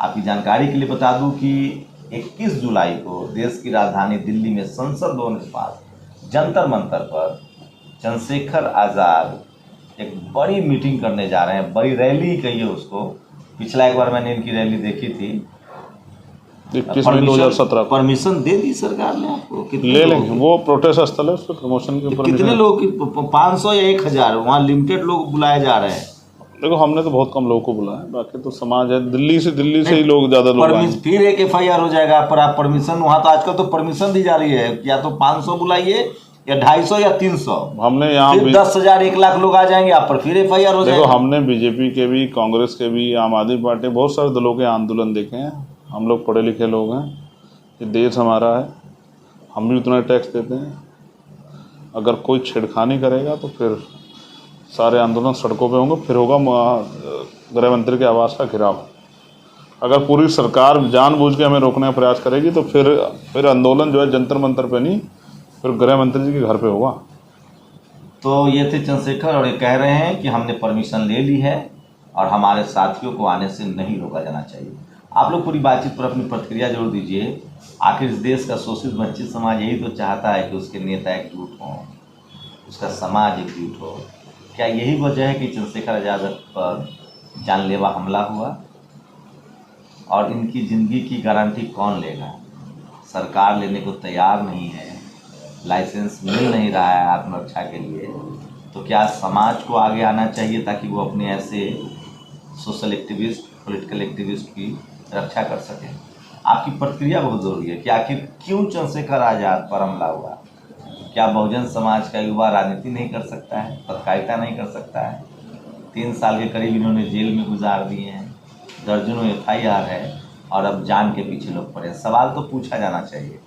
आपकी जानकारी के लिए बता दूं कि 21 जुलाई को देश की राजधानी दिल्ली में संसद भवन के पास जंतर मंतर पर चंद्रशेखर आज़ाद एक बड़ी मीटिंग करने जा रहे हैं। बड़ी रैली कहिए उसको। पिछला एक बार मैंने इनकी रैली देखी थी 21 मई 2017 को। परमिशन दे दी सरकार ने आपको? ले लेंगे, वो प्रोटेस्ट स्थल है, उस पर प्रमोशन के ऊपर कितने लोग? 500 या 1000? वहाँ लिमिटेड लोग बुलाए जा रहे हैं। देखो, हमने तो बहुत कम लोगों को बुलाया, बाकी तो समाज है, दिल्ली से ही लोग ज़्यादा लोग आए। फिर एक FIR हो जाएगा पर आप परमिशन, वहाँ तो आजकल तो परमिशन दी जा रही है, या तो 500 बुलाइए या 250 या 300। हमने यहाँ 10,000 1 लाख लोग आ जाएंगे, आप पर फिर FIR हो जाएगा। देखो, हमने बीजेपी के भी, कांग्रेस के भी, आम आदमी पार्टी, बहुत सारे दलों के आंदोलन देखे हैं। हम लोग पढ़े लिखे लोग हैं, ये देश हमारा है, हम भी उतना टैक्स देते हैं। अगर कोई छेड़खानी करेगा तो फिर सारे आंदोलन सड़कों पे होंगे, फिर होगा गृह मंत्री के आवास का घेराव। अगर पूरी सरकार जानबूझ के हमें रोकने का प्रयास करेगी तो फिर आंदोलन जो है जंतर मंतर पे नहीं, फिर गृह मंत्री जी के घर पे होगा। तो ये थे चंद्रशेखर, और ये कह रहे हैं कि हमने परमिशन ले ली है और हमारे साथियों को आने से नहीं रोका जाना चाहिए। आप लोग पूरी बातचीत पर अपनी प्रतिक्रिया जरूर दीजिए। आखिर इस देश का शोषित वंचित समाज यही तो चाहता है कि उसके नेता एकजुट हों, उसका समाज एकजुट हो। क्या यही वजह है कि चंद्रशेखर आज़ाद पर जानलेवा हमला हुआ? और इनकी ज़िंदगी की गारंटी कौन लेगा? सरकार लेने को तैयार नहीं है, लाइसेंस मिल नहीं रहा है आत्मरक्षा के लिए। तो क्या समाज को आगे आना चाहिए ताकि वो अपने ऐसे सोशल एक्टिविस्ट, पॉलिटिकल एक्टिविस्ट की रक्षा कर सकें? आपकी प्रतिक्रिया बहुत ज़रूरी है कि आखिर क्यों चंद्रशेखर आज़ाद पर हमला हुआ? क्या बहुजन समाज का युवा राजनीति नहीं कर सकता है, पत्रकारिता नहीं कर सकता है? 3 साल के करीब इन्होंने जेल में गुजार दिए हैं, दर्जनों FIR है, और अब जान के पीछे लोग पड़े। सवाल तो पूछा जाना चाहिए,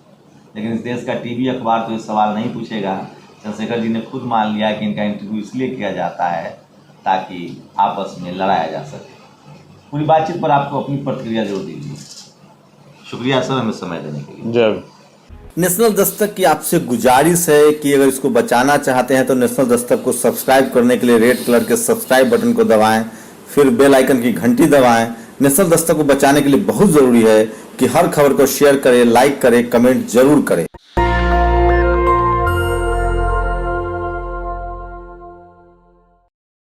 लेकिन इस देश का TV अखबार तो ये सवाल नहीं पूछेगा। चंद्रशेखर जी ने खुद मान लिया कि इनका इंटरव्यू इसलिए किया जाता है ताकि आपस में लड़ाया जा सके। पूरी बातचीत पर आपको अपनी प्रतिक्रिया जरूर दीजिए। शुक्रिया सर, हमें समय देने के लिए। जय। नेशनल दस्तक की आपसे गुजारिश है कि अगर इसको बचाना चाहते हैं तो नेशनल दस्तक को सब्सक्राइब करने के लिए रेड कलर के सब्सक्राइब बटन को दबाएं, फिर बेल आइकन की घंटी दबाएं। नेशनल दस्तक को बचाने के लिए बहुत ज़रूरी है कि हर खबर को शेयर करें, लाइक करें, कमेंट जरूर करें।